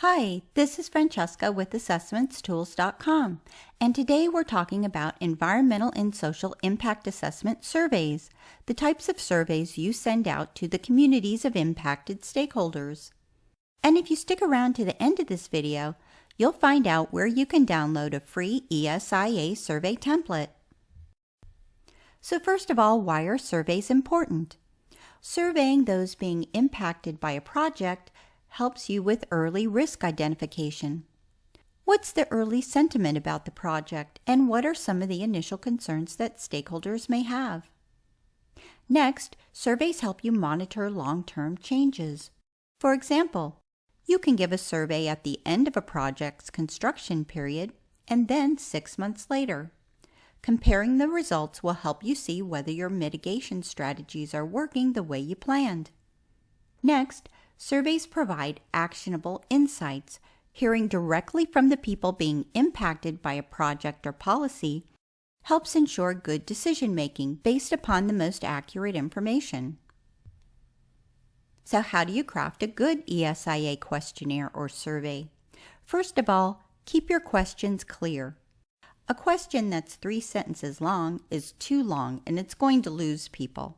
Hi, this is Francesca with AssessmentsTools.com, and today we're talking about environmental and social impact assessment surveys, the types of surveys you send out to the communities of impacted stakeholders. And if you stick around to the end of this video, you'll find out where you can download a free ESIA survey template. So first of all, why are surveys important? Surveying those being impacted by a project helps you with early risk identification. What's the early sentiment about the project, and what are some of the initial concerns that stakeholders may have? Next, surveys help you monitor long-term changes. For example, you can give a survey at the end of a project's construction period and then 6 months later. Comparing the results will help you see whether your mitigation strategies are working the way you planned. Next, surveys provide actionable insights. Hearing directly from the people being impacted by a project or policy helps ensure good decision-making based upon the most accurate information. So how do you craft a good ESIA questionnaire or survey? First of all, keep your questions clear. A question that's 3 sentences long is too long and it's going to lose people.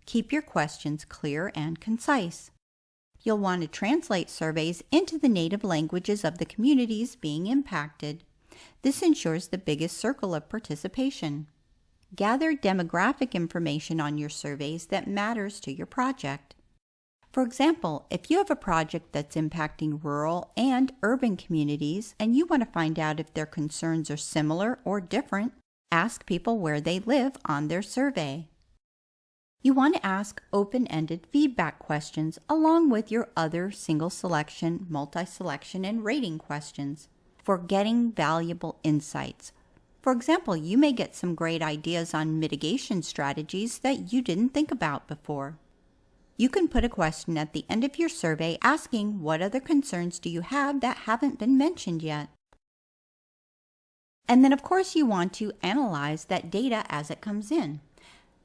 Keep your questions clear and concise. You'll want to translate surveys into the native languages of the communities being impacted. This ensures the biggest circle of participation. Gather demographic information on your surveys that matters to your project. For example, if you have a project that's impacting rural and urban communities and you want to find out if their concerns are similar or different, ask people where they live on their survey. You want to ask open-ended feedback questions along with your other single selection, multi-selection, and rating questions for getting valuable insights. For example, you may get some great ideas on mitigation strategies that you didn't think about before. You can put a question at the end of your survey asking what other concerns do you have that haven't been mentioned yet. And then of course you want to analyze that data as it comes in.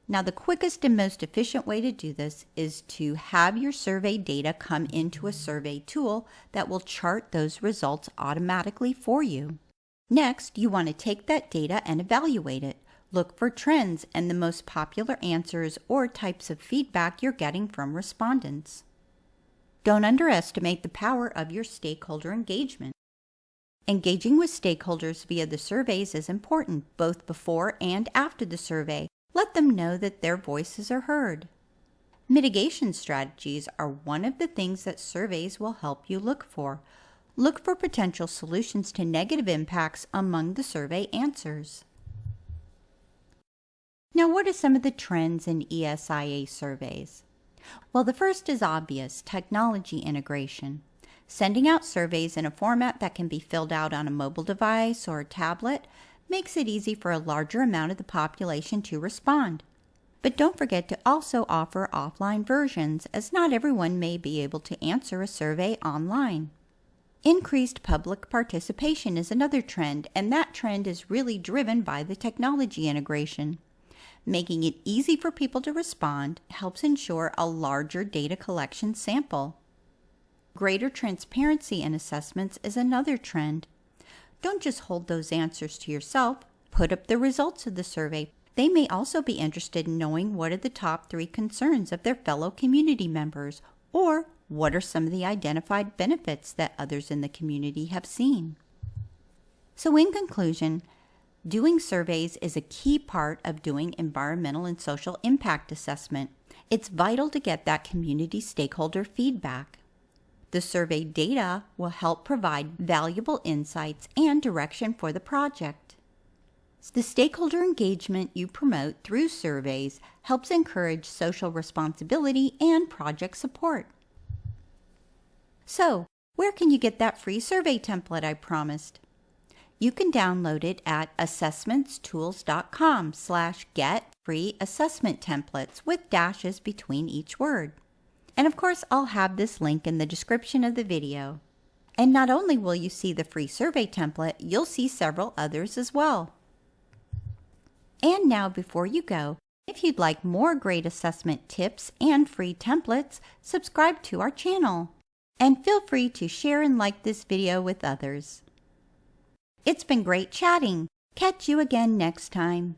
Now, the quickest and most efficient way to do this is to have your survey data come into a survey tool that will chart those results automatically for you. Next, you want to take that data and evaluate it. Look for trends and the most popular answers or types of feedback you're getting from respondents. Don't underestimate the power of your stakeholder engagement. Engaging with stakeholders via the surveys is important, both before and after the survey. Let them know that their voices are heard. Mitigation strategies are one of the things that surveys will help you look for. Look for potential solutions to negative impacts among the survey answers. Now, what are some of the trends in ESIA surveys? Well, the first is obvious: technology integration. Sending out surveys in a format that can be filled out on a mobile device or a tablet makes it easy for a larger amount of the population to respond. But don't forget to also offer offline versions, as not everyone may be able to answer a survey online. Increased public participation is another trend, and that trend is really driven by the technology integration. Making it easy for people to respond helps ensure a larger data collection sample. Greater transparency in assessments is another trend. Don't just hold those answers to yourself. Put up the results of the survey. They may also be interested in knowing what are the top 3 concerns of their fellow community members, or what are some of the identified benefits that others in the community have seen. So in conclusion, doing surveys is a key part of doing environmental and social impact assessment. It's vital to get that community stakeholder feedback. The survey data will help provide valuable insights and direction for the project. The stakeholder engagement you promote through surveys helps encourage social responsibility and project support. So, where can you get that free survey template I promised? You can download it at assessmentstools.com/get-free-assessment-templates with dashes between each word. And of course, I'll have this link in the description of the video. And not only will you see the free survey template, you'll see several others as well. And now, before you go, if you'd like more great assessment tips and free templates, subscribe to our channel. And feel free to share and like this video with others. It's been great chatting. Catch you again next time.